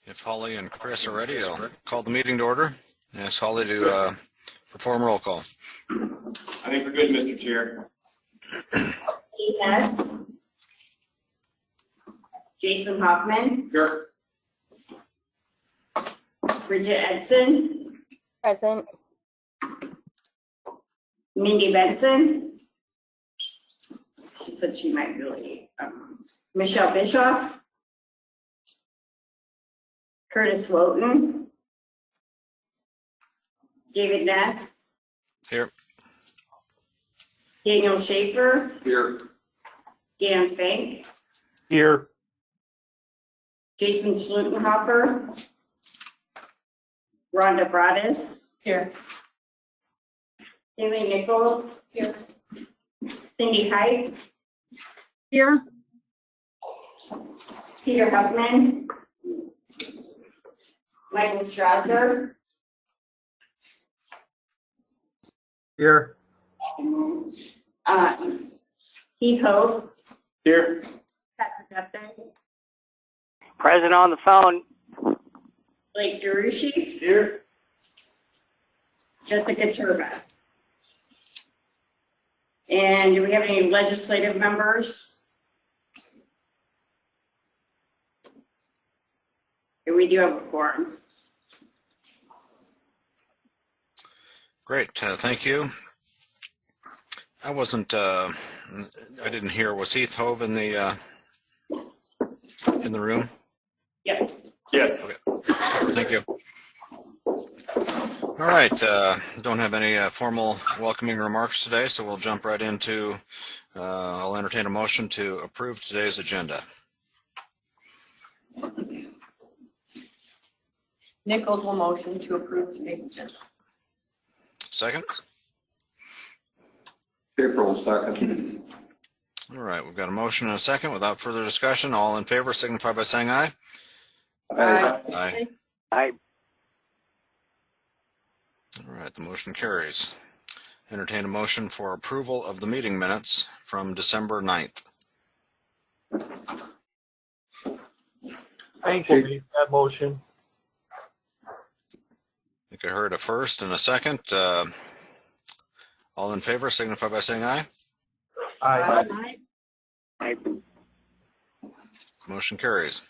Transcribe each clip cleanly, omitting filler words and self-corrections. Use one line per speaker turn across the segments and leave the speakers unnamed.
If Holly and Chris are ready, I'll call the meeting to order and ask Holly to perform roll call.
I think we're good, Mr. Chair.
Yes. Jason Hoffman.
Here.
Bridget Edson.
Present.
Mindy Benson. She said she might be late. Michelle Bischoff. Curtis Woughton. David Ness.
Here.
Daniel Schaefer.
Here.
Dan Fink.
Here.
Jason Schlutenhofer. Rhonda Broaddus.
Here.
Haley Nichols.
Here.
Cindy Height.
Here.
Peter Huffman. Michael Strasser.
Here.
Heath Hope.
Here.
Patrick Upton.
Present on the phone.
Blake DeRushi.
Here.
Jessica Turba. And do we have any legislative members? We do have a quorum.
Great, thank you. I wasn't, I didn't hear, was Heath Hove in the room?
Yep.
Yes.
Okay, thank you. All right, don't have any formal welcoming remarks today, so we'll jump right into, I'll entertain a motion to approve today's agenda.
Nichols will motion to approve today's agenda.
Second?
April second.
All right, we've got a motion and a second. Without further discussion, all in favor signify by saying aye.
Aye.
Aye.
Aye.
All right, the motion carries. Entertain a motion for approval of the meeting minutes from December 9th.
I will make that motion.
I think I heard a first and a second. All in favor signify by saying aye.
Aye.
Aye.
Motion carries.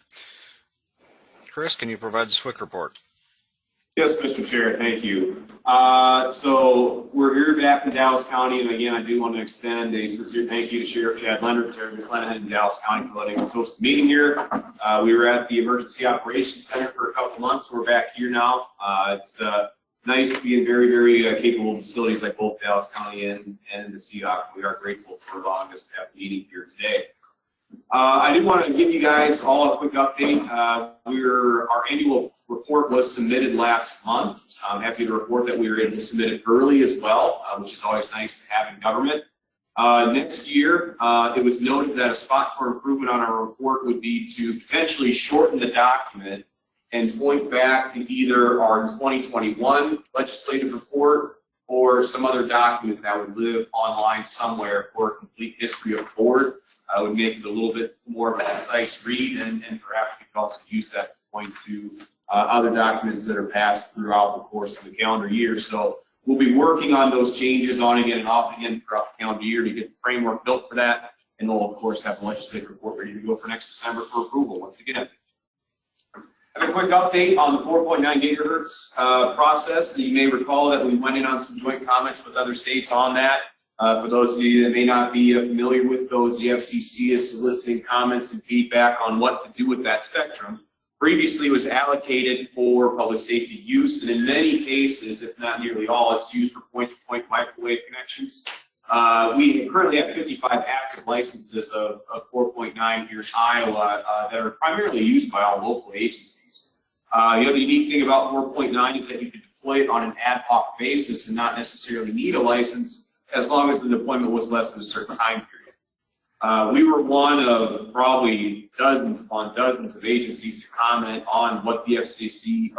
Chris, can you provide the SWIC report?
Yes, Mr. Chair, thank you. So we're here back in Dallas County, and again, I do want to extend a sincere thank you to Sheriff Chad Leonard, Terry McClanahan, and Dallas County for letting us host the meeting here. We were at the Emergency Operations Center for a couple months. We're back here now. It's nice to be in very, very capable facilities like both Dallas County and the CDOC. We are grateful for allowing us to have a meeting here today. I did want to give you guys all a quick update. Our annual report was submitted last month. I'm happy to report that we were able to submit it early as well, which is always nice to have in government. Next year, it was noted that a spot for improvement on our report would be to potentially shorten the document and point back to either our 2021 legislative report or some other document that would live online somewhere for a complete history of the board. Would make it a little bit more of a concise read, and perhaps we could also use that to point to other documents that are passed throughout the course of the calendar year. So we'll be working on those changes on again and off again throughout the calendar year to get the framework built for that, and we'll of course have the legislative report ready to go for next December for approval once again. I have a quick update on the 4.9 gigahertz process. You may recall that we went in on some joint comments with other states on that. For those of you that may not be familiar with those, the FCC is soliciting comments and feedback on what to do with that spectrum. Previously, it was allocated for public safety use, and in many cases, if not nearly all, it's used for point-to-point microwave connections. We currently have 55 active licenses of 4.9 here in Iowa that are primarily used by all local agencies. The other unique thing about 4.9 is that you can deploy it on an ad hoc basis and not necessarily need a license as long as the deployment was less than a certain time period. We were one of probably dozens upon dozens of agencies to comment on what the FCC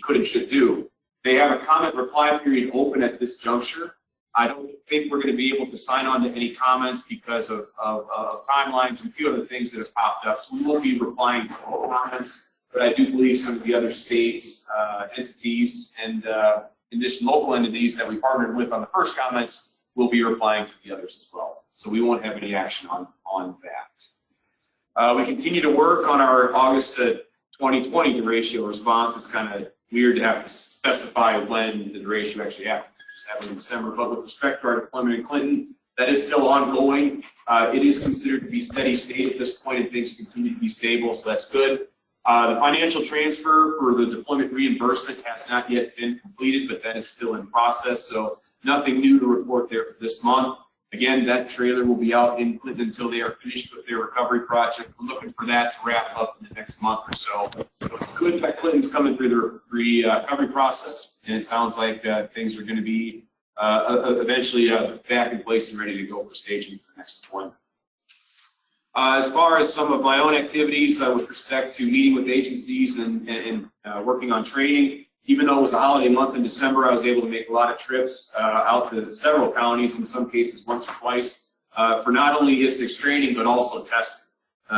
could and should do. They have a comment reply period open at this juncture. I don't think we're going to be able to sign on to any comments because of timelines and a few other things that have popped up. So we won't be replying to all comments. but I do believe some of the other state entities and additional local entities that we partnered with on the first comments will be replying to the others as well. So we won't have any action on that. We continue to work on our August 2020 derecho response. It's kind of weird to have to specify when the derecho actually happened. It happened in December, but with respect to our deployment in Clinton, that is still ongoing. It is considered to be steady state at this point, and things continue to be stable, so that's good. The financial transfer for the deployment reimbursement has not yet been completed, but that is still in process, so nothing new to report there for this month. Again, that trailer will be out in Clinton until they are finished with their recovery project. We're looking for that to wrap up in the next month or so. It's good that Clinton's coming through the recovery process, and it sounds like things are going to be eventually back in place and ready to go for staging for the next deployment. As far as some of my own activities with respect to meeting with agencies and working on training, even though it was a holiday month in December, I was able to make a lot of trips out to several counties, in some cases once or twice, for not only Isicsb training, but also testing.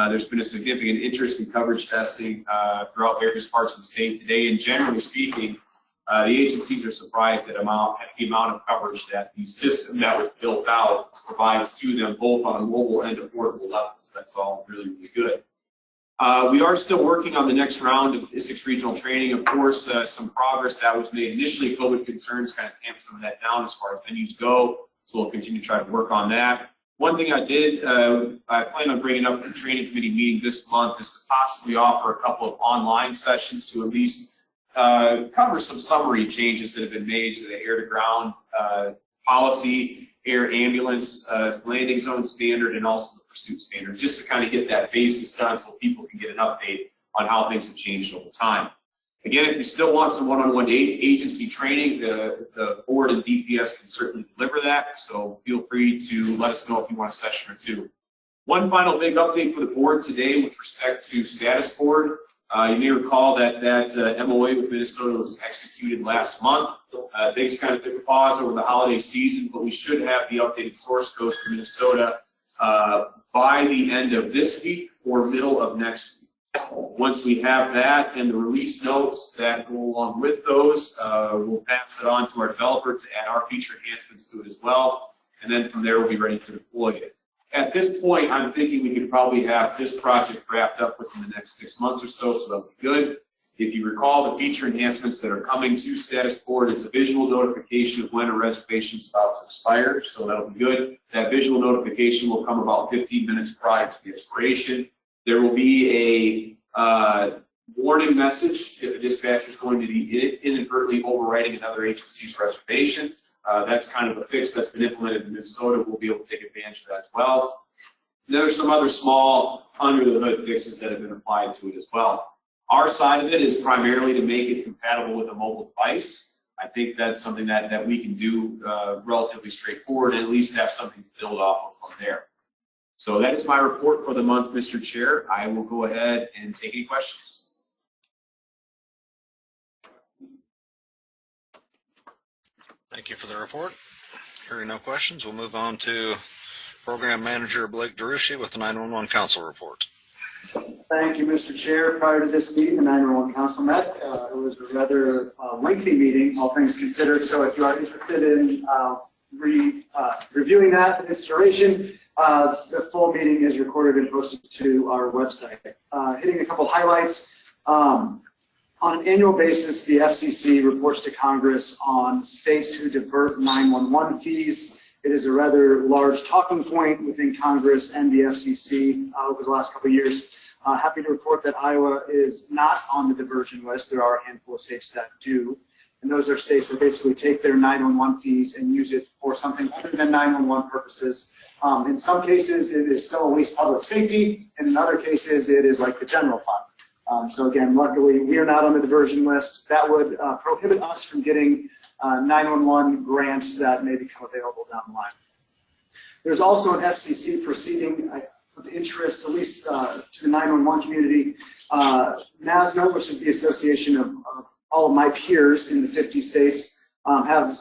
There's been a significant interest in coverage testing throughout various parts of the state today, and generally speaking, the agencies are surprised at the amount of coverage that the system that was built out provides to them, both on a mobile and affordable levels. That's all really, really good. We are still working on the next round of Isicsb regional training. Of course, some progress that was made. Initially, COVID concerns kind of tamped some of that down as far as venues go, so we'll continue to try to work on that. One thing I did, I plan on bringing up the training committee meeting this month, is to possibly offer a couple of online sessions to at least cover some summary changes that have been made to the air-to-ground policy, air ambulance landing zone standard, and also the pursuit standard, just to kind of get that basis done so people can get an update on how things have changed over time. Again, if you still want some one-on-one agency training, the board and DPS can certainly deliver that, so feel free to let us know if you want a session or two. One final big update for the board today with respect to status board. You may recall that MOA with Minnesota was executed last month. Things kind of took a pause over the holiday season, but we should have the updated source code for Minnesota by the end of this week or middle of next week. Once we have that and the release notes that go along with those, we'll pass it on to our developer to add our feature enhancements to it as well, and then from there we'll be ready to deploy it. At this point, I'm thinking we could probably have this project wrapped up within the next 6 months or so, so that'll be good. If you recall, the feature enhancements that are coming to status board is a visual notification of when a reservation is about to expire, so that'll be good. That visual notification will come about 15 minutes prior to the expiration. There will be a warning message if a dispatcher is going to be inadvertently overwriting another agency's reservation. That's kind of a fix that's been implemented in Minnesota. We'll be able to take advantage of that as well. There are some other small under-the-hood fixes that have been applied to it as well. Our side of it is primarily to make it compatible with a mobile device. I think that's something that we can do relatively straightforward and at least have something to build off of from there. So that is my report for the month, Mr. Chair. I will go ahead and take any questions.
Thank you for the report. Hearing no questions, we'll move on to Program Manager Blake DeRushi with the 911 Council report.
Thank you, Mr. Chair. Prior to this meeting, the 911 Council met. It was a rather lengthy meeting, all things considered. So if you are interested in reviewing that in its duration, the full meeting is recorded and posted to our website. Hitting a couple highlights. On an annual basis, the FCC reports to Congress on states who divert 911 fees. It is a rather large talking point within Congress and the FCC over the last couple of years. Happy to report that Iowa is not on the diversion list. There are a handful of states that do, and those are states that basically take their 911 fees and use it for something other than 911 purposes. In some cases, it is still at least public safety, and in other cases, it is like the general fund. So again, luckily, we are not on the diversion list. That would prohibit us from getting 911 grants that may become available down the line. There's also an FCC proceeding of interest, at least to the 911 community. NASMA, which is the association of all of my peers in the 50 states, have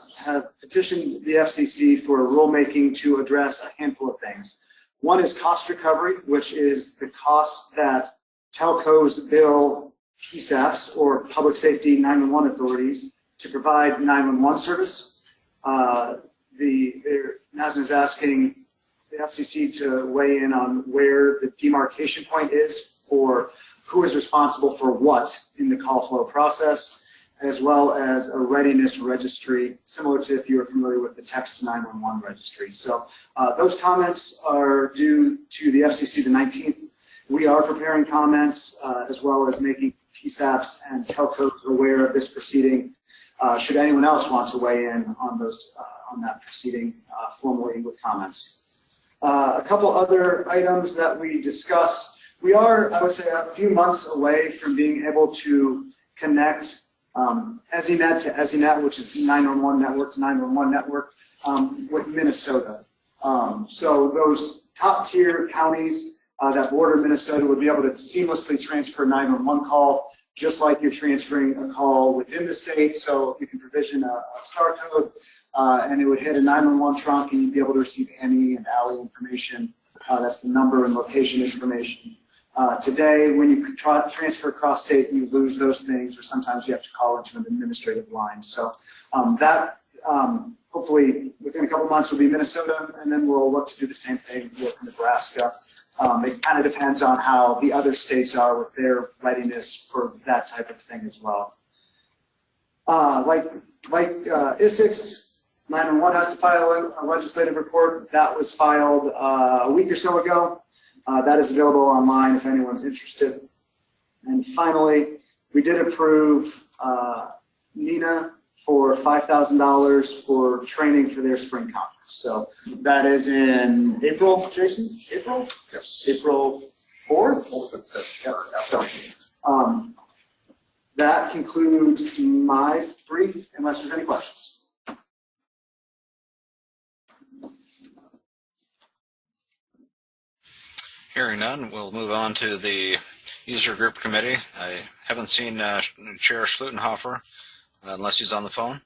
petitioned the FCC for rulemaking to address a handful of things. One is cost recovery, which is the costs that telcos bill PSAPs, or Public Safety 911 authorities, to provide 911 service. NASM is asking the FCC to weigh in on where the demarcation point is for who is responsible for what in the call flow process, as well as a readiness registry, similar to if you are familiar with the Texas 911 registry. So those comments are due to the FCC the 19th. We are preparing comments as well as making PSAPs and telcos aware of this proceeding. Should anyone else want to weigh in on those on that proceeding formally with comments. A couple other items that we discussed. We are, I would say, a few months away from being able to connect EZNet to EZNet, which is 911 network to 911 network, with Minnesota. So those top tier counties that border Minnesota would be able to seamlessly transfer a 911 call, just like you're transferring a call within the state. So you can provision a star code, and it would hit a 911 trunk, and you'd be able to receive Annie and Allie information. That's the number and location information. Today, when you transfer across state, you lose those things, or sometimes you have to call into an administrative line. So that hopefully within a couple months will be Minnesota, and then we'll look to do the same thing with Nebraska. It kind of depends on how the other states are with their readiness for that type of thing as well. Like Isicsb, 911 has to file a legislative report. That was filed a week or so ago. That is available online if anyone's interested. And finally, we did approve NINA for $5,000 for training for their spring conference. So that is in April, Jason? April?
Yes.
April 4th? So, that concludes my brief, unless there's any questions.
Hearing none, we'll move on to the user group committee. I haven't seen Chair Schlutenhofer unless he's on the phone.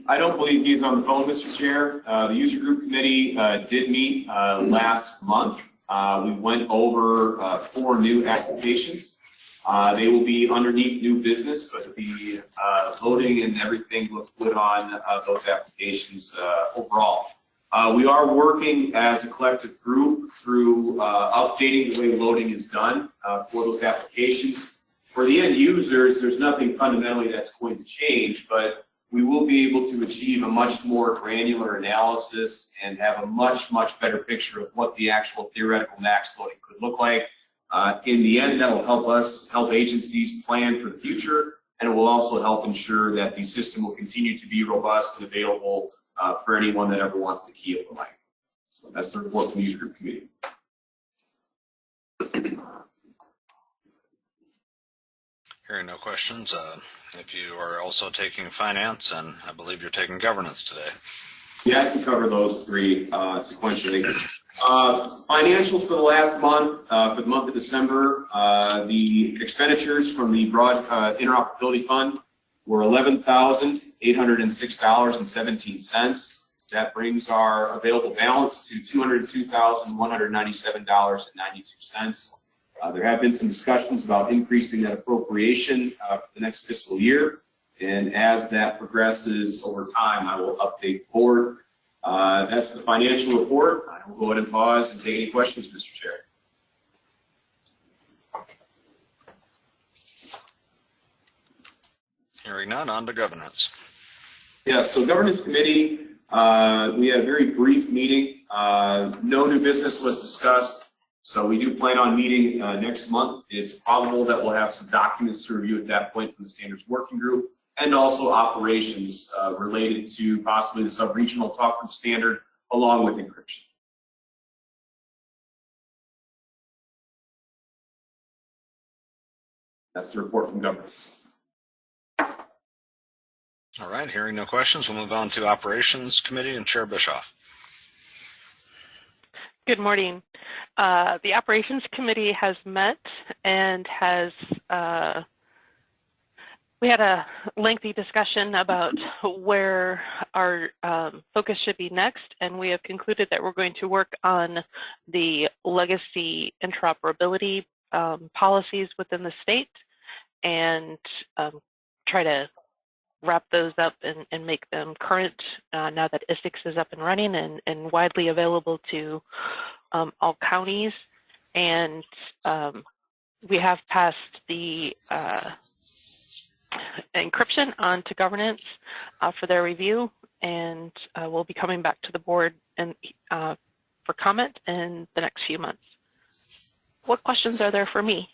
I don't believe he's on the phone, Mr. Chair. The user group committee did meet last month. We went over 4 new applications. They will be underneath new business, but the voting and everything looked good on those applications overall. We are working as a collective group through updating the way loading is done for those applications. For the end users, there's nothing fundamentally that's going to change, but we will be able to achieve a much more granular analysis and have a much, much better picture of what the actual theoretical max loading could look like. In the end, that will help us, help agencies plan for the future, and it will also help ensure that the system will continue to be robust and available for anyone that ever wants to key up the line. So that's the report from the user group committee.
Hearing no questions, if you are also taking finance, and I believe you're taking governance today.
Yeah, I can cover those 3 sequentially. Financials for the last month, for the month of December, the expenditures from the Broad Interoperability Fund were $11,806.17. That brings our available balance to $202,197.92. There have been some discussions about increasing that appropriation for the next fiscal year, and as that progresses over time, I will update the board. That's the financial report. I will go ahead and pause and take any questions, Mr. Chair.
Hearing none, on to governance.
Yeah, so governance committee, we had a very brief meeting. No new business was discussed. So we do plan on meeting next month. It's probable that we'll have some documents to review at that point from the standards working group, and also operations related to possibly the sub-regional talk group standard along with encryption. That's the report from governance.
All right, hearing no questions, we'll move on to operations committee and Chair Bischoff.
Good morning. The Operations Committee has met and has, we had a lengthy discussion about where our focus should be next, and we have concluded that we're going to work on the legacy interoperability policies within the state and try to wrap those up and make them current now that Isicsb is up and running and widely available to all counties. And we have passed the encryption onto governance for their review, and we'll be coming back to the board and for comment in the next few months. What questions are there for me?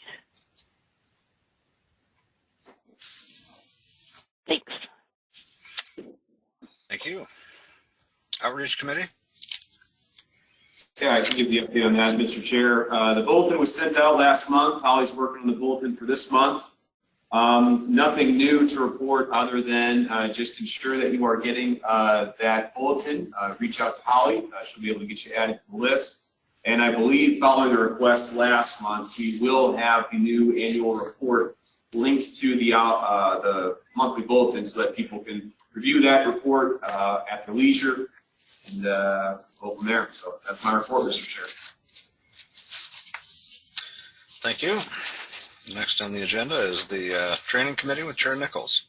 Thanks.
Thank you. Outreach Committee?
Yeah, I can give the update on that, Mr. Chair. The bulletin was sent out last month. Holly's working on the bulletin for this month. Nothing new to report other than just ensure that you are getting that bulletin. Reach out to Holly. She'll be able to get you added to the list. And I believe following the request last month, we will have the new annual report linked to the monthly bulletin so that people can review that report at their leisure and go from there. So that's my report, Mr. Chair.
Thank you. Next on the agenda is the Training Committee with Chair Nichols.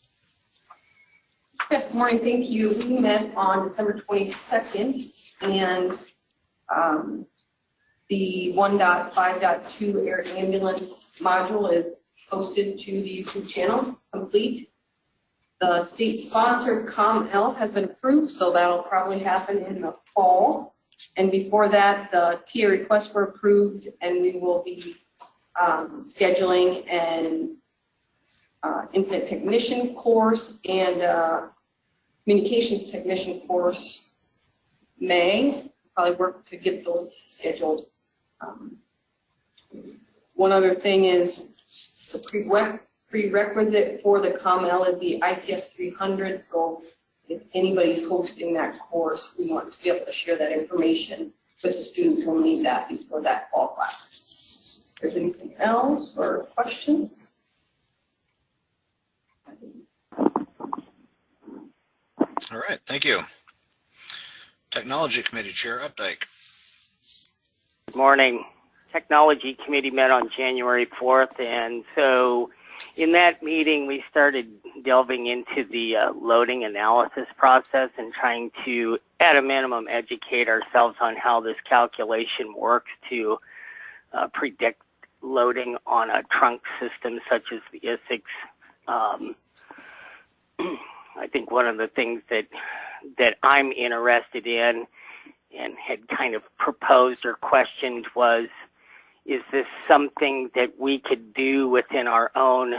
Yes, good morning. Thank you. We met on December 22nd, and the 1.5.2 air ambulance module is posted to the YouTube channel, complete. The state-sponsored ComL has been approved, so that'll probably happen in the fall. And before that, the TA requests were approved, and we will be scheduling an incident technician course and communications technician course May. Probably work to get those scheduled. One other thing is the prerequisite for the ComL is the ICS 300. So if anybody's hosting that course, we want to be able to share that information with the students who need that before that fall class. If there's anything else or questions?
All right, thank you. Technology Committee Chair Updike.
Good morning. Technology Committee met on January 4th, and so in that meeting we started delving into the loading analysis process and trying to, at a minimum, educate ourselves on how this calculation works to predict loading on a trunk system such as the Isicsb. I think one of the things that I'm interested in and had kind of proposed or questioned was, is this something that we could do within our own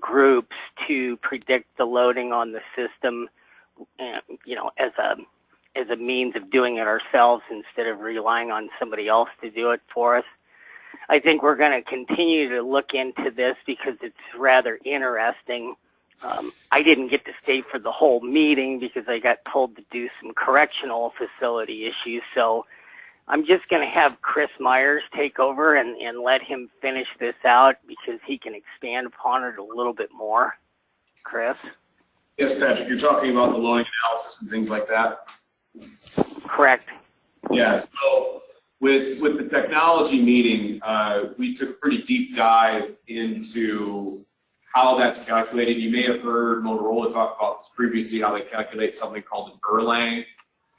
groups to predict the loading on the system, you know, as a means of doing it ourselves instead of relying on somebody else to do it for us? I think we're going to continue to look into this because it's rather interesting. I didn't get to stay for the whole meeting because I got told to do some correctional facility issues. So I'm just going to have Chris Myers take over and let him finish this out because he can expand upon it a little bit more. Chris?
Yes, Patrick, you're talking about the loading analysis and things like that?
Correct.
Yeah, so with the technology meeting, we took a pretty deep dive into how that's calculated. You may have heard Motorola talk about this previously, how they calculate something called an Erlang.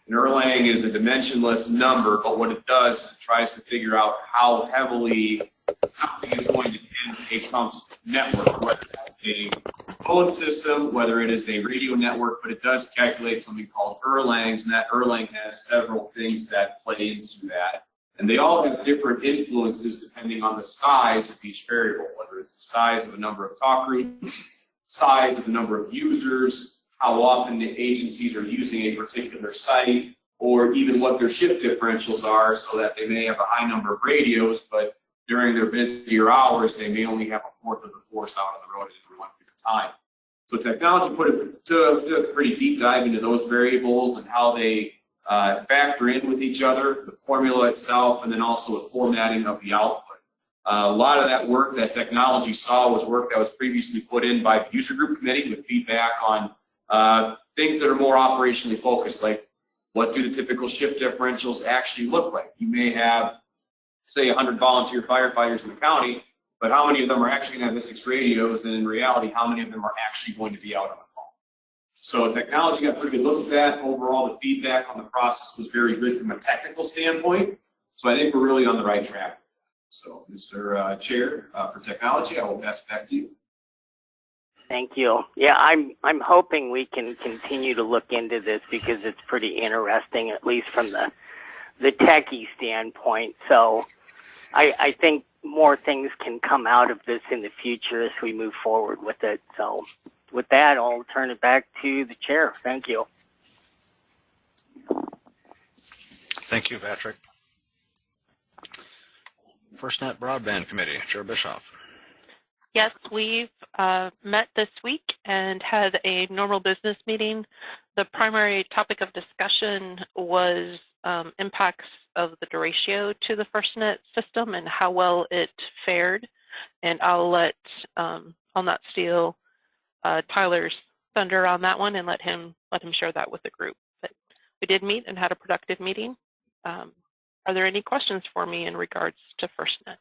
An Erlang is a dimensionless number, but what it does is it tries to figure out how heavily something is going to tend a pump's network, whether it's a phone system, whether it is a radio network, but it does calculate something called Erlangs, and that Erlang has several things that play into that. And they all have different influences depending on the size of each variable, whether it's the size of a number of talk groups, size of the number of users, how often the agencies are using a particular site, or even what their shift differentials are, so that they may have a high number of radios, but during their busier hours, they may only have a fourth of the force out on the road at any one given time. So technology took a pretty deep dive into those variables and how they factor in with each other, the formula itself, and then also the formatting of the output. A lot of that work that technology saw was work that was previously put in by the user group committee with feedback on things that are more operationally focused, like what do the typical shift differentials actually look like? You may have, say, 100 volunteer firefighters in the county, but how many of them are actually going to have Isix radios, and in reality, how many of them are actually going to be out on the call? So technology got a pretty good look at that. Overall, the feedback on the process was very good from a technical standpoint. So I think we're really on the right track. So, Mr. Chair, for technology, I will pass it back to you.
Thank you. Yeah, I'm hoping we can continue to look into this because it's pretty interesting, at least from the techie standpoint. So I think more things can come out of this in the future as we move forward with it. So with that, I'll turn it back to the chair. Thank you.
Thank you, Patrick. FirstNet Broadband Committee, Chair Bischoff.
Yes, we've met this week and had a normal business meeting. The primary topic of discussion was impacts of the derecho to the FirstNet system and how well it fared. And I'll not steal Tyler's thunder on that one and let him share that with the group. But we did meet and had a productive meeting. Are there any questions for me in regards to FirstNet?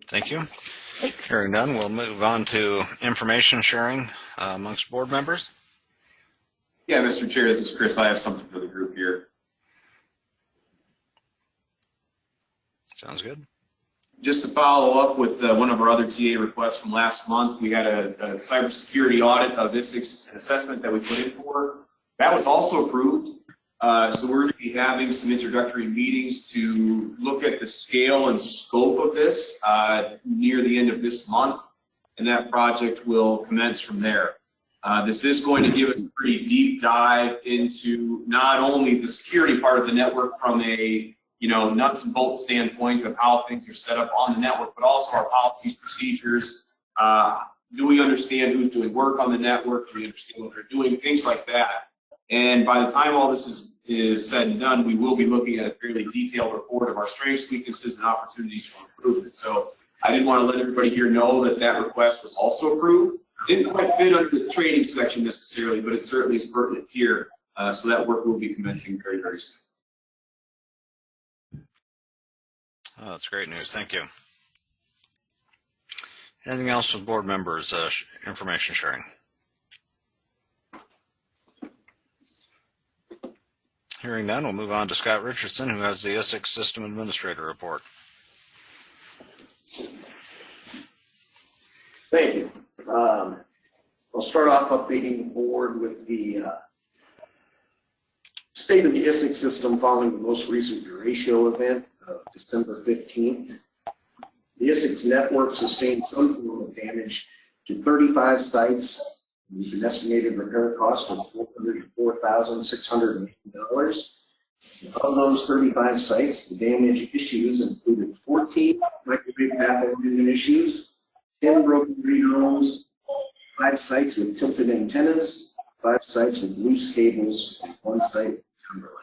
Thank you. Hearing none, we'll move on to information sharing amongst board members.
Yeah, Mr. Chair, this is Chris. I have something for the group here.
Sounds good.
Just to follow up with one of our other TA requests from last month, we had a cybersecurity audit of Isics assessment that we put in for. That was also approved. So we're going to be having some introductory meetings to look at the scale and scope of this near the end of this month, and that project will commence from there. This is going to give us a pretty deep dive into not only the security part of the network from a nuts and bolts standpoint of how things are set up on the network, but also our policies, procedures. Do we understand who's doing work on the network? Do we understand what they're doing? Things like that. And by the time all this is said and done, we will be looking at a fairly detailed report of our strengths, weaknesses, and opportunities for improvement. So I did want to let everybody here know that that request was also approved. Didn't quite fit under the training section necessarily, but it certainly is pertinent here. So that work will be commencing very, very soon.
Oh, that's great news. Thank you. Anything else with board members' information sharing? Hearing none, we'll move on to Scott Richardson, who has the Isics System Administrator report.
Thank you. I'll start off updating the board with the state of the Isics system following the most recent derecho event of December 15th. The Isics network sustained some form of damage to 35 sites with an estimated repair cost of $404,680. Of those 35 sites, the damage issues included 14 microwave pathology issues, 10 broken green homes, 5 sites with tilted antennas, 5 sites with loose cables, and 1 site with timber lighting.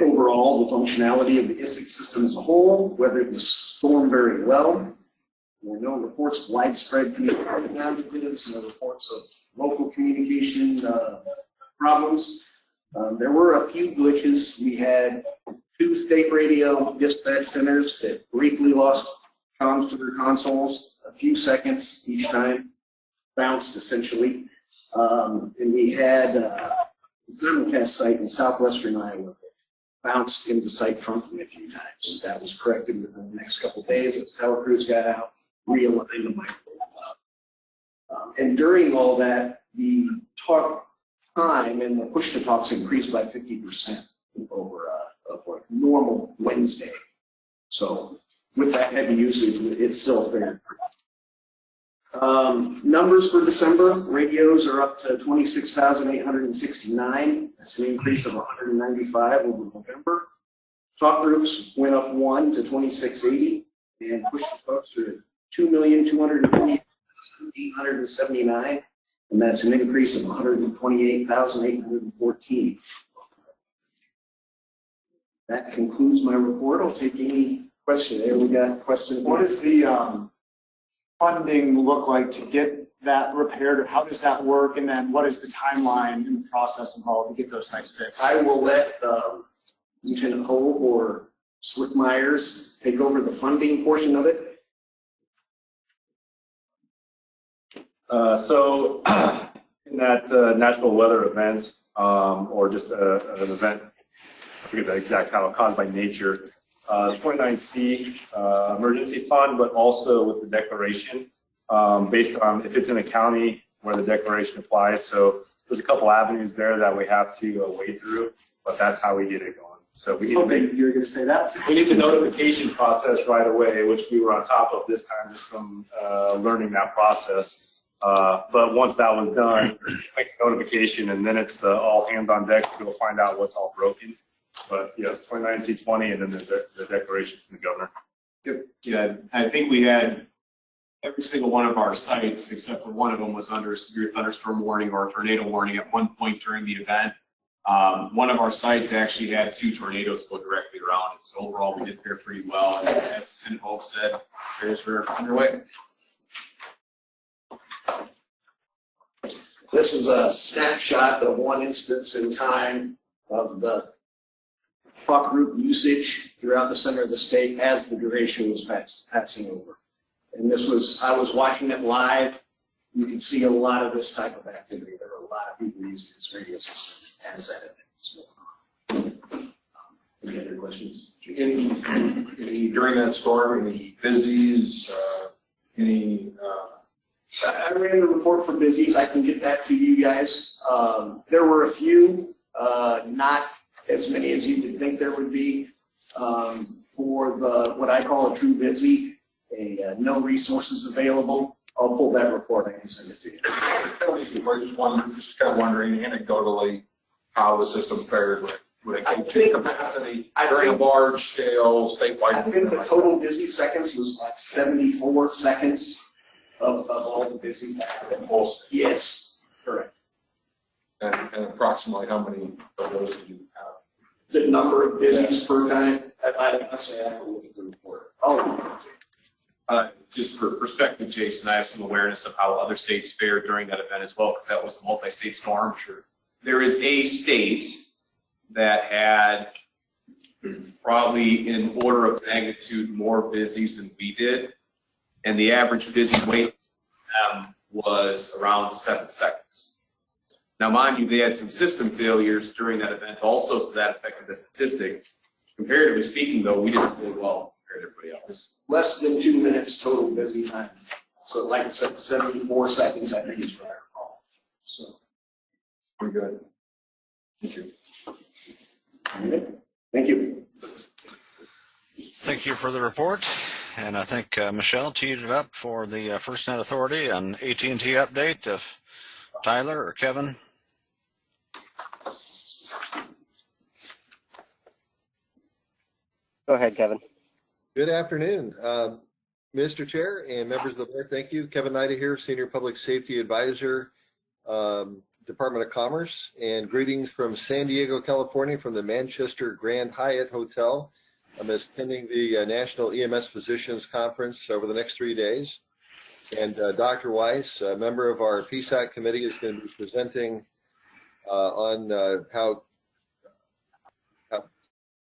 Overall, the functionality of the Isics system as a whole weathered the storm very well. There were no reports of widespread communication outages, no reports of local communication problems. There were a few glitches. We had 2 state radio dispatch centers that briefly lost comms to their consoles, a few seconds each time, bounced essentially. And we had a simulcast site in southwestern Iowa that bounced into site trunking a few times. That was corrected within the next couple of days as tower crews got out, realigned the microwave. And during all that, the talk time and the push to talks increased by 50% over a normal Wednesday. So with that heavy usage, it's still fair. Numbers for December, radios are up to 26,869. That's an increase of 195 over November. Talk groups went up 1 to 2680, and push to talks are 2,228,879, and that's an increase of 128,814. That concludes my report. I'll take any question. There we got questions.
What does the funding look like to get that repaired, or how does that work? And then what is the timeline and the process involved to get those sites fixed?
I will let Lieutenant Hope or Swick Myers take over the funding portion of it.
So in that natural weather event, or just an event, I forget the exact title, caused by nature, 29C emergency fund, but also with the declaration, based on if it's in a county where the declaration applies. So there's a couple avenues there that we have to wade through, but that's how we get it going. So we need to make,
you were going to say that?
we need the notification process right away, which we were on top of this time just from learning that process. But once that was done, make the notification, and then it's the all hands on deck to go find out what's all broken. But yes, 29C20, and then the declaration from the governor.
Yep. Yeah, I think we had every single one of our sites, except for one of them, was under a severe thunderstorm warning or a tornado warning at one point during the event. One of our sites actually had 2 tornadoes go directly around it. So overall, we did fare pretty well. And as Lieutenant Hope said, repairs were underway.
This is a snapshot of one instance in time of the truck route usage throughout the center of the state as the duration was passing over. And this was, I was watching it live. You can see a lot of this type of activity. There are a lot of people using this radio system as that event is going on. Any other questions?
Any during that storm, any busies, any?
I ran the report for busies. I can get that to you guys. There were a few, not as many as you would think there would be. For the what I call a true busy, no resources available. I'll pull that report. I can send it to you.
I just kind of wondering anecdotally how the system fared with capacity during a large scale statewide.
I think the total busy seconds was like 74 seconds of all the busies that happened. Yes, correct.
And approximately how many of those did you have?
The number of busies per time, I'd say I have to look at the report. Oh.
Just for perspective, Jason, I have some awareness of how other states fared during that event as well, because that was a multi-state storm. Sure. There is a state that had probably in order of magnitude more busies than we did, and the average busy wait was around 7 seconds. Now, mind you, they had some system failures during that event also, so that affected the statistic. Comparatively speaking, though, we did really well compared to everybody else.
Less than 2 minutes total busy time. So like I said, 74 seconds, I think is what I recall. So.
Pretty good. Thank you.
Thank you.
Thank you for the report. And I think Michelle teed it up for the FirstNet Authority on AT&T update. If Tyler or Kevin.
Go ahead, Kevin.
Good afternoon, Mr. Chair and members of the board. Thank you. Kevin Nida here, Senior Public Safety Advisor, Department of Commerce, and greetings from San Diego, California, from the Manchester Grand Hyatt Hotel. I'm attending the National EMS Physicians Conference over the next 3 days. And Dr. Weiss, a member of our PSAC committee, is going to be presenting on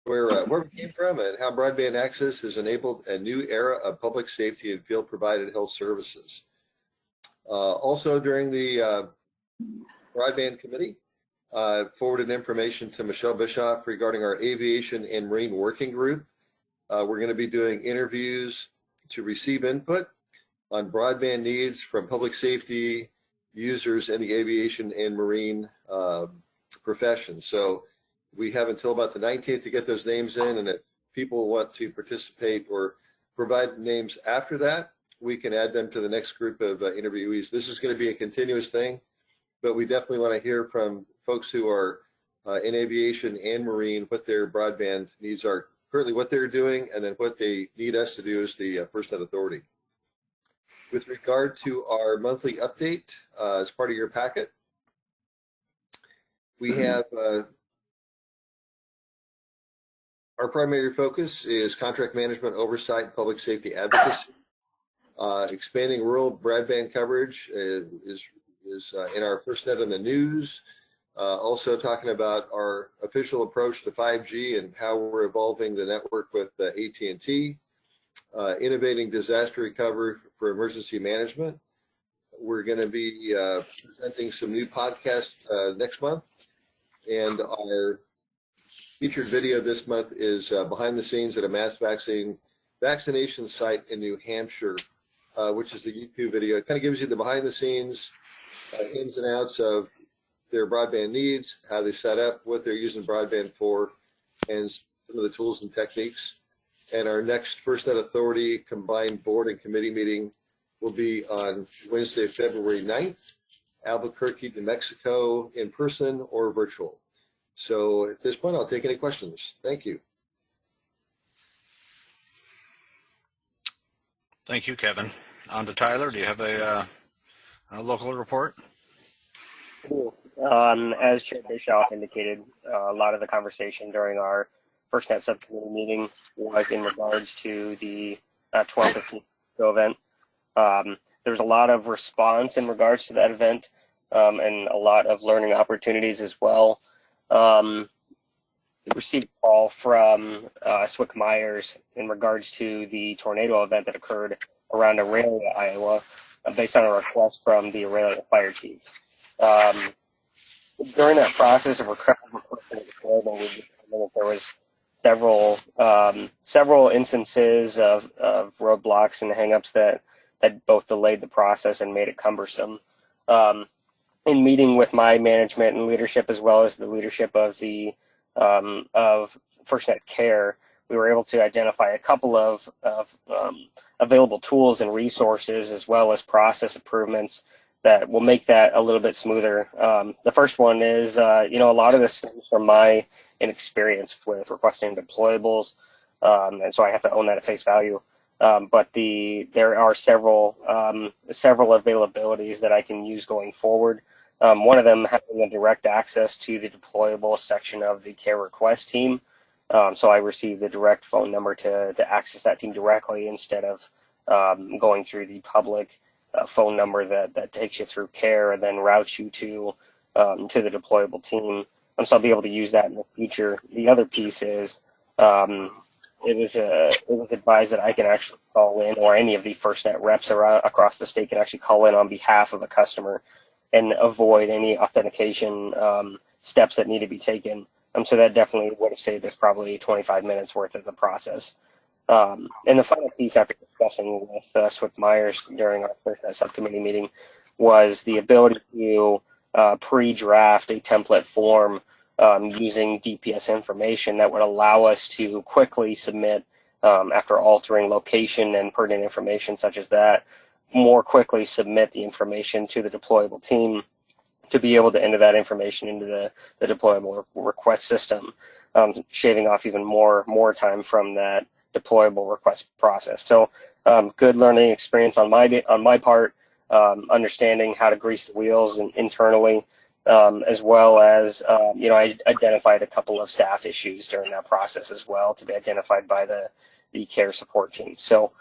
where we came from and how broadband access has enabled a new era of public safety and field provided health services. Also during the broadband committee, forwarded information to Michelle Bischoff regarding our aviation and marine working group. We're going to be doing interviews to receive input on broadband needs from public safety users in the aviation and marine profession. So we have until about the 19th to get those names in, and if people want to participate or provide names after that, we can add them to the next group of interviewees. This is going to be a continuous thing, but we definitely want to hear from folks who are in aviation and marine, what their broadband needs are, currently what they're doing, and then what they need us to do as the FirstNet Authority. With regard to our monthly update, as part of your packet, we have our primary focus is contract management, oversight, and public safety advocacy. Expanding rural broadband coverage is in our FirstNet in the news. Also talking about our official approach to 5G and how we're evolving the network with AT&T. Innovating disaster recovery for emergency management. We're going to be presenting some new podcasts next month. And our featured video this month is behind the scenes at a mass vaccination site in New Hampshire, which is a YouTube video. It kind of gives you the behind the scenes ins and outs of their broadband needs, how they set up, what they're using broadband for, and some of the tools and techniques. And our next FirstNet Authority combined board and committee meeting will be on Wednesday, February 9th, Albuquerque, New Mexico, in person or virtual. So at this point, I'll take any questions. Thank you.
Thank you, Kevin. On to Tyler. Do you have a local report?
Cool. As Chair Bischoff indicated, a lot of the conversation during our FirstNet subcommittee meeting was in regards to the 12-15 event. There was a lot of response in regards to that event and a lot of learning opportunities as well. We received a call from Swick Myers in regards to the tornado event that occurred around Aurelia, Iowa, based on a request from the Aurelia Fire Chief. During that process of requesting the deployment, we determined that there was several instances of roadblocks and hangups that both delayed the process and made it cumbersome. In meeting with my management and leadership, as well as the leadership of the of FirstNet Care, we were able to identify a couple of available tools and resources, as well as process improvements that will make that a little bit smoother. The first one is, a lot of this stems from my inexperience with requesting deployables, and so I have to own that at face value. But there are several availabilities that I can use going forward. One of them having a direct access to the deployable section of the care request team. So I receive the direct phone number to access that team directly instead of going through the public phone number that takes you through care and then routes you to the deployable team. So I'll be able to use that in the future. The other piece is it was advised that I can actually call in, or any of the FirstNet reps across the state can actually call in on behalf of a customer and avoid any authentication steps that need to be taken. So that definitely would have saved us probably 25 minutes worth of the process. And the final piece after discussing with Swick Myers during our FirstNet subcommittee meeting was the ability to pre-draft a template form using DPS information that would allow us to quickly submit, after altering location and pertinent information such as that, more quickly submit the information to the deployable team to be able to enter that information into the deployable request system, shaving off even more time from that deployable request process. So good learning experience on my part, understanding how to grease the wheels internally, as well as I identified a couple of staff issues during that process as well to be identified by the care support team. So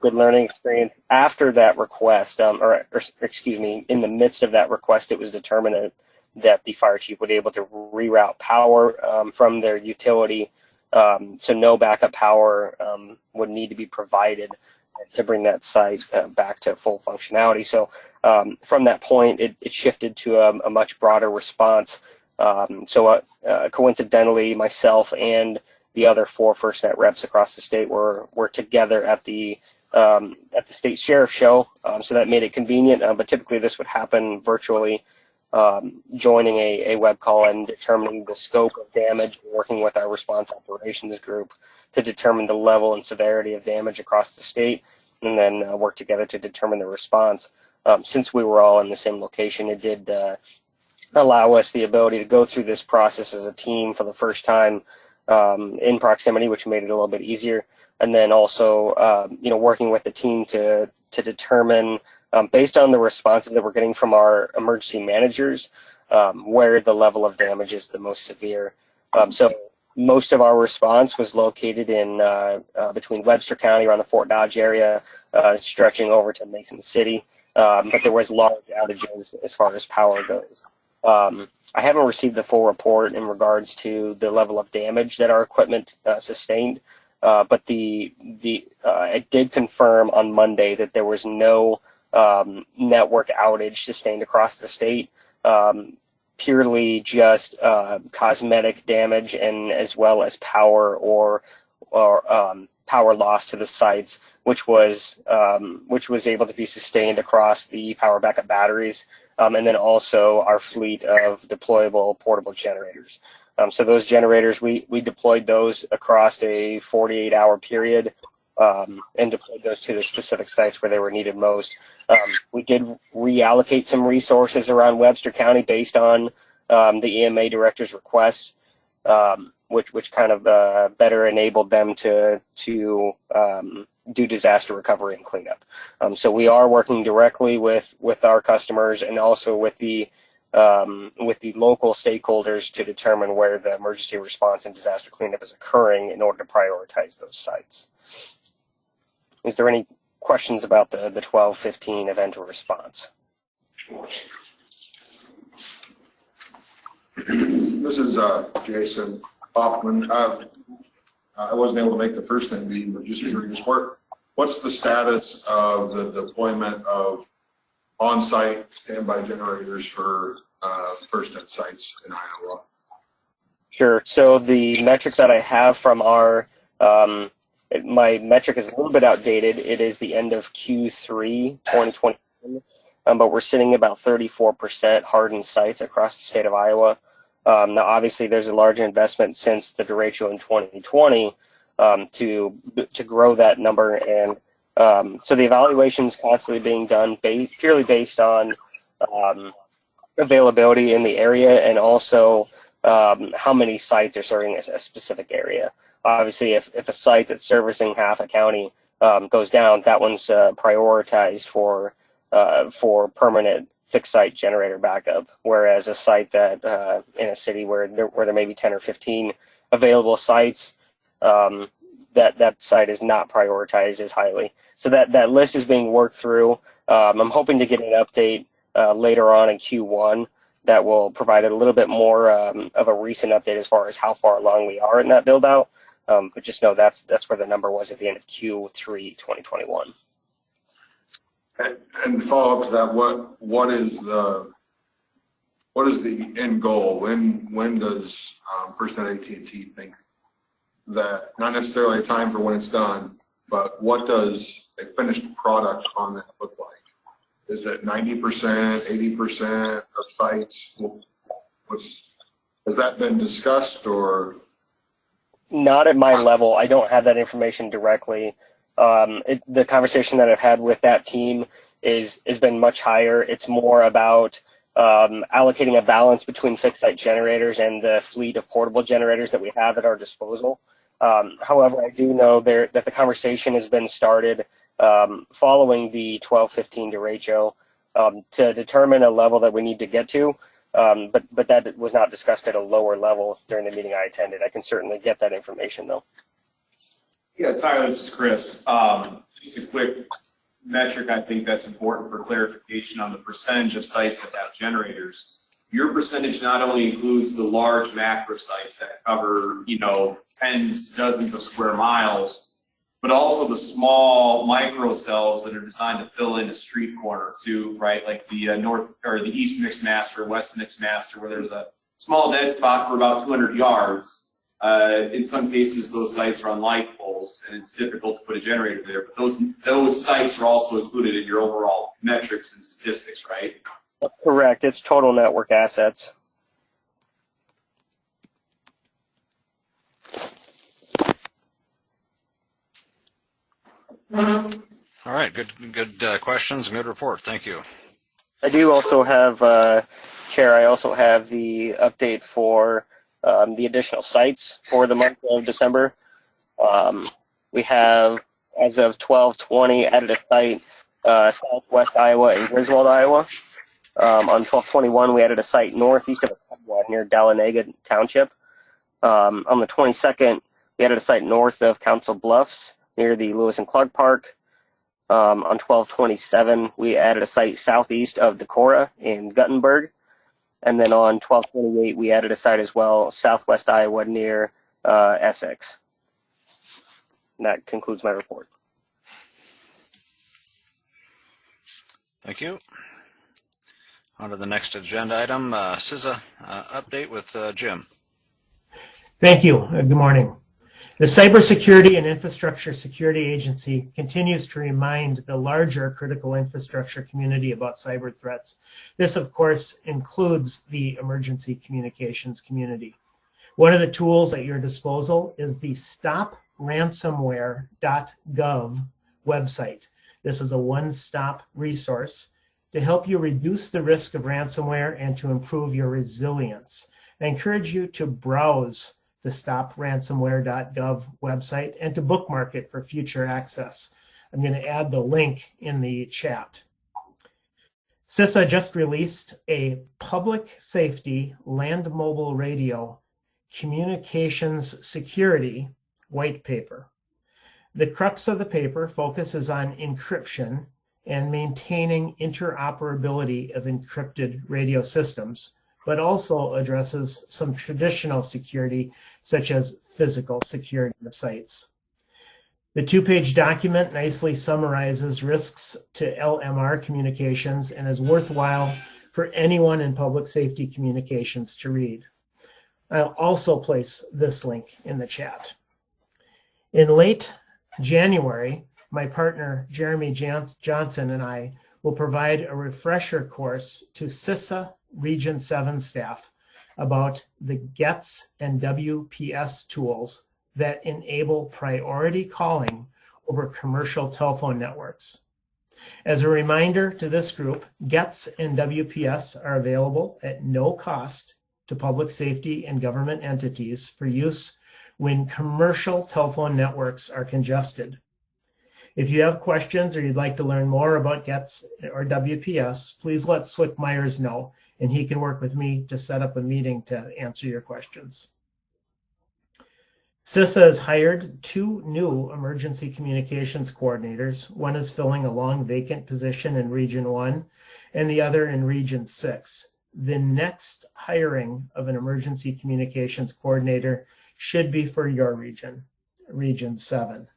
good learning experience. After that request, or excuse me, in the midst of that request, it was determined that the fire chief would be able to reroute power from their utility, so no backup power would need to be provided to bring that site back to full functionality. So from that point, it shifted to a much broader response. So coincidentally, myself and the other 4 FirstNet reps across the state were together at the state sheriff show. So that made it convenient, but typically this would happen virtually, joining a web call and determining the scope of damage, working with our response operations group to determine the level and severity of damage across the state, and then work together to determine the response. Since we were all in the same location, it did allow us the ability to go through this process as a team for the first time in proximity, which made it a little bit easier. And then also, working with the team to determine, based on the responses that we're getting from our emergency managers, where the level of damage is the most severe. So most of our response was located in between Webster County, around the Fort Dodge area, stretching over to Mason City. But there was large outages as far as power goes. I haven't received the full report in regards to the level of damage that our equipment sustained, but it did confirm on Monday that there was no network outage sustained across the state, purely just cosmetic damage, and as well as power or power loss to the sites, which was able to be sustained across the power backup batteries, and then also our fleet of deployable portable generators. So those generators, we deployed those across a 48-hour period, and deployed those to the specific sites where they were needed most. We did reallocate some resources around Webster County based on the EMA director's request, which kind of better enabled them to do disaster recovery and cleanup. So we are working directly with our customers and also with the local stakeholders to determine where the emergency response and disaster cleanup is occurring in order to prioritize those sites. Is there any questions about the 12-15 event or response?
This is Jason Hoffman. I wasn't able to make the first thing meeting, but just curious, what's the status of the deployment of on-site standby generators for first-net sites in Iowa?
Sure. So the metric that I have from our my metric is a little bit outdated. It is the end of Q3 2021, but we're sitting about 34% hardened sites across the state of Iowa. Now, obviously, there's a large investment since the derecho in 2020 to grow that number, and so the evaluation is constantly being done purely based on availability in the area, and also how many sites are serving a specific area. Obviously, if a site that's servicing half a county goes down, that one's prioritized for permanent fixed site generator backup. Whereas a site that in a city where there may be 10 or 15 available sites, that site is not prioritized as highly. So that list is being worked through. I'm hoping to get an update later on in Q1 that will provide a little bit more of a recent update as far as how far along we are in that build out. But just know that's where the number was at the end of Q3 2021.
And follow up to that, what is the end goal? When does FirstNet AT&T think that, not necessarily a time for when it's done, but what does a finished product on that look like? Is it 90%, 80% of sites? Has that been discussed, or?
Not at my level. I don't have that information directly. The conversation that I've had with that team has been much higher. It's more about allocating a balance between fixed site generators and the fleet of portable generators that we have at our disposal. However, I do know that the conversation has been started following the 12-15 derecho to determine a level that we need to get to. But that was not discussed at a lower level during the meeting I attended. I can certainly get that information, though.
Yeah, Tyler, this is Chris. Just a quick metric I think that's important for clarification on the percentage of sites that have generators. Your percentage not only includes the large macro sites that cover, tens, dozens of square miles, but also the small micro cells that are designed to fill in a street corner too, right? Like the north or the east mixed master, west mixed master, where there's a small dead spot for about 200 yards. In some cases, those sites are on light poles, and it's difficult to put a generator there. But those sites are also included in your overall metrics and statistics, right?
Correct. It's total network assets.
All right, good questions and good report. Thank you.
I do also have, Chair, I also have the update for the additional sites for the month of December. We have, as of 12/20, added a site southwest Iowa and Griswold, Iowa. On 12/21, we added a site northeast of Iowa near Dahlonega Township. On the 22nd, we added a site north of Council Bluffs near the Lewis and Clark Park. On 12/27, we added a site southeast of Decorah in Guttenberg. And then on 12/28, we added a site as well, southwest Iowa near Essex. And that concludes my report.
Thank you. On to the next agenda item, CISA update with Jim.
Thank you. Good morning. The Cybersecurity and Infrastructure Security Agency continues to remind the larger critical infrastructure community about cyber threats. This, of course, includes the emergency communications community. One of the tools at your disposal is the stopransomware.gov website. This is a one-stop resource to help you reduce the risk of ransomware and to improve your resilience. I encourage you to browse the stopransomware.gov website and to bookmark it for future access. I'm going to add the link in the chat. CISA just released a public safety land mobile radio communications security white paper. The crux of the paper focuses on encryption and maintaining interoperability of encrypted radio systems, but also addresses some traditional security, such as physical security of sites. The two-page document nicely summarizes risks to LMR communications and is worthwhile for anyone in public safety communications to read. I'll also place this link in the chat. In late January, my partner Jeremy Johnson and I will provide a refresher course to CISA Region 7 staff about the GETS and WPS tools that enable priority calling over commercial telephone networks. As a reminder to this group, GETS and WPS are available at no cost to public safety and government entities for use when commercial telephone networks are congested. If you have questions or you'd like to learn more about GETS or WPS, please let Swick Myers know, and he can work with me to set up a meeting to answer your questions. CISA has hired 2 new emergency communications coordinators. One is filling a long vacant position in Region 1 and the other in Region 6. The next hiring of an emergency communications coordinator should be for your region, Region 7.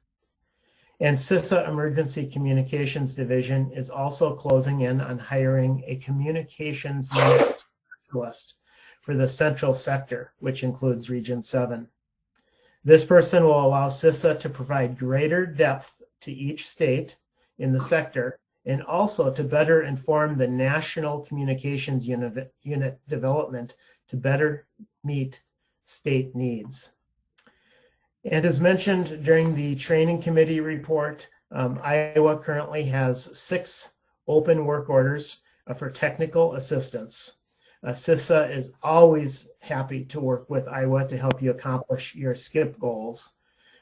And CISA Emergency Communications Division is also closing in on hiring a communications unit specialist for the central sector, which includes Region 7. This person will allow CISA to provide greater depth to each state in the sector and also to better inform the national communications unit development to better meet state needs. And as mentioned during the training committee report, Iowa currently has 6 open work orders for technical assistance. CISA is always happy to work with Iowa to help you accomplish your SCIP goals.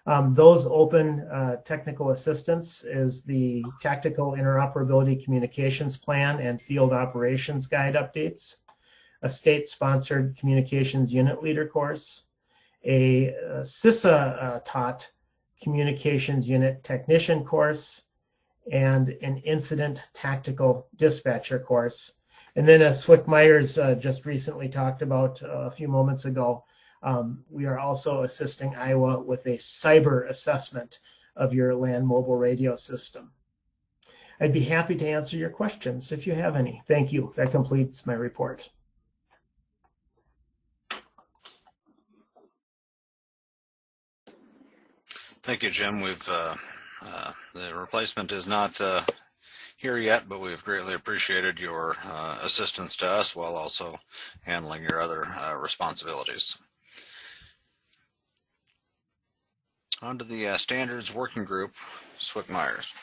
Those open technical assistance is the Tactical Interoperability Communications Plan and Field Operations Guide updates, a state-sponsored communications unit leader course, a CISA taught communications unit technician course, and an incident tactical dispatcher course. And then as Swick Myers just recently talked about a few moments ago, we are also assisting Iowa with a cyber assessment of your land mobile radio system. I'd be happy to answer your questions if you have any. Thank you. That completes my report.
Thank you, Jim. The replacement is not here yet, but we've greatly appreciated your assistance to us while also handling your other responsibilities. On to the standards working group, Swick Myers.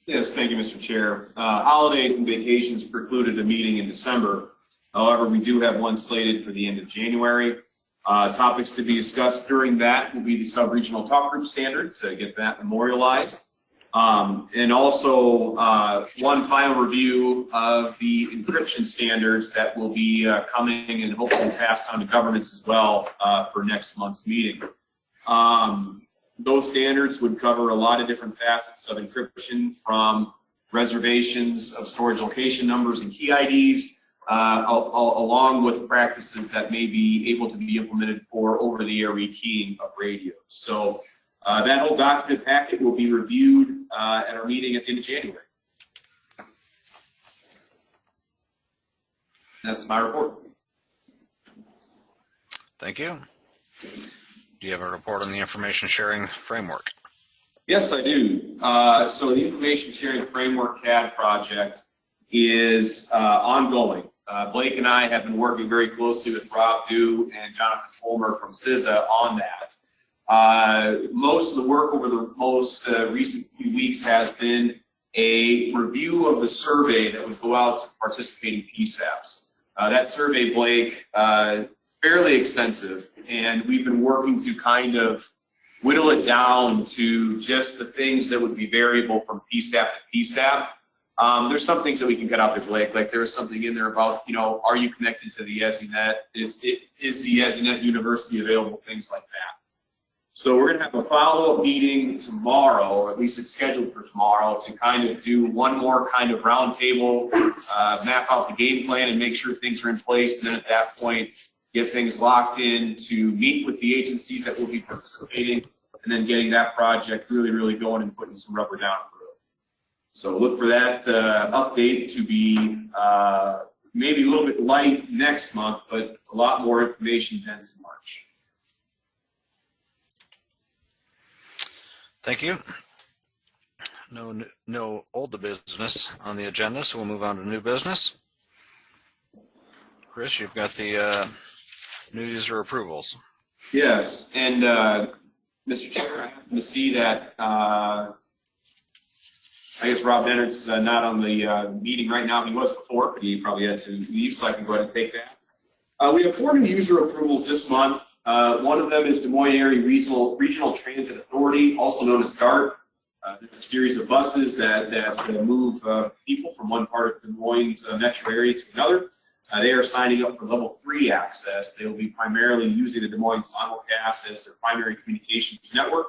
Yes, thank you, Mr. Chair. Holidays and vacations precluded a meeting in December. However, we do have one slated for the end of January. Topics to be discussed during that will be the sub-regional talk group standard to get that memorialized. And also one final review of the encryption standards that will be coming and hopefully passed on to governments as well for next month's meeting. Those standards would cover a lot of different facets of encryption, from reservations of storage location numbers and key IDs, along with practices that may be able to be implemented for over-the-air rekeying of radios. So that whole document packet will be reviewed at our meeting at the end of January. That's my report.
Thank you. Do you have a report on the information sharing framework?
Yes, I do. So the information sharing framework CAD project is ongoing. Blake and I have been working very closely with Rob Dew and Jonathan Fulmer from CISA on that. Most of the work over the most recent few weeks has been a review of the survey that would go out to participating PSAPs. That survey, Blake, fairly extensive, and we've been working to kind of whittle it down to just the things that would be variable from PSAP to PSAP. There's some things that we can cut out there, Blake. Like there's something in there about, are you connected to the ESINet? Is the ESINet University available? Things like that. So we're going to have a follow-up meeting tomorrow, or at least it's scheduled for tomorrow, to kind of do one more kind of roundtable, map out the game plan and make sure things are in place. And then at that point, get things locked in to meet with the agencies that will be participating, and then getting that project really going and putting some rubber down the road. So look for that update to be maybe a little bit light next month, but a lot more information dense in March.
Thank you. No old business on the agenda, so we'll move on to new business. Chris, you've got the new user approvals.
Yes, and Mr. Chair, I happen to see that I guess Rob Dennett's not on the meeting right now. He was before, but he probably had to leave, so I can go ahead and take that. We have 4 new user approvals this month. One of them is Des Moines Area Regional Transit Authority, also known as DART. It's a series of buses that move people from one part of Des Moines metro area to another. They are signing up for level 3 access. They will be primarily using the Des Moines simulcast as their primary communications network.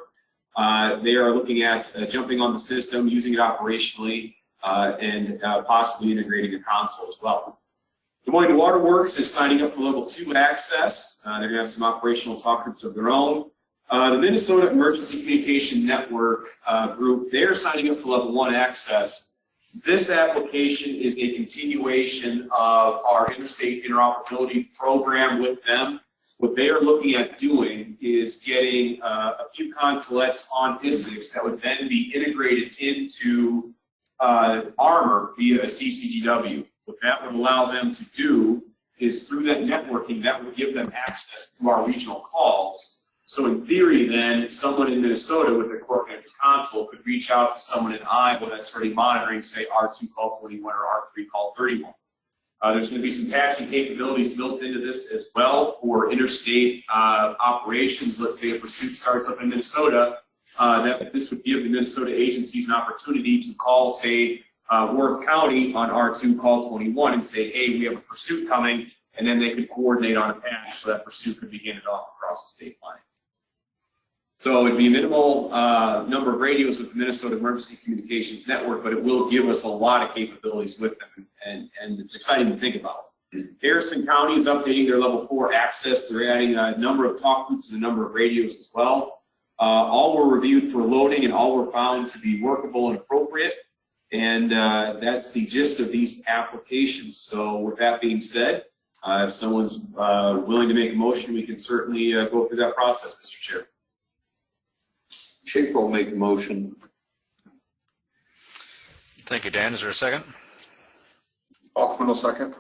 They are looking at jumping on the system, using it operationally, and possibly integrating a console as well. Des Moines Water Works is signing up for level 2 access. They're going to have some operational talkers of their own. The Minnesota Emergency Communication Network group, they're signing up for level 1 access. This application is a continuation of our interstate interoperability program with them. What they are looking at doing is getting a few consulates on Isicsb that would then be integrated into Armor via a CCGW. What that would allow them to do is, through that networking, that would give them access to our regional calls. So in theory, then, someone in Minnesota with a core-connected console could reach out to someone in Iowa that's already monitoring, say, R2 call 21 or R3 call 31. There's going to be some patching capabilities built into this as well for interstate operations. Let's say a pursuit starts up in Minnesota, that this would give the Minnesota agencies an opportunity to call, say, Worth County on R2 call 21 and say, hey, we have a pursuit coming, and then they could coordinate on a patch so that pursuit could be handed off across the state line. So it'd be a minimal number of radios with the Minnesota Emergency Communications Network, but it will give us a lot of capabilities with them, and it's exciting to think about. Harrison County is updating their level 4 access. They're adding a number of talk groups and a number of radios as well. All were reviewed for loading, and all were found to be workable and appropriate. And that's the gist of these applications. So with that being said, if someone's willing to make a motion, we can certainly go through that process, Mr. Chair.
Schaefer will make a motion.
Thank you, Dan. Is there a second?
Hoffman will second.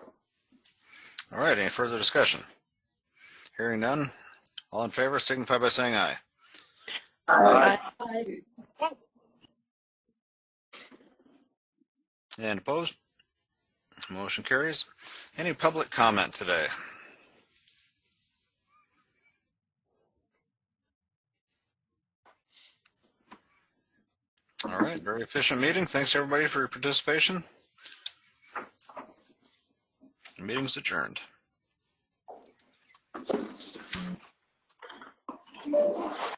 All right. Any further discussion? Hearing none. All in favor, signify by saying aye.
Aye.
And opposed? Motion carries. Any public comment today? All right, very efficient meeting. Thanks everybody for your participation. The meeting's adjourned.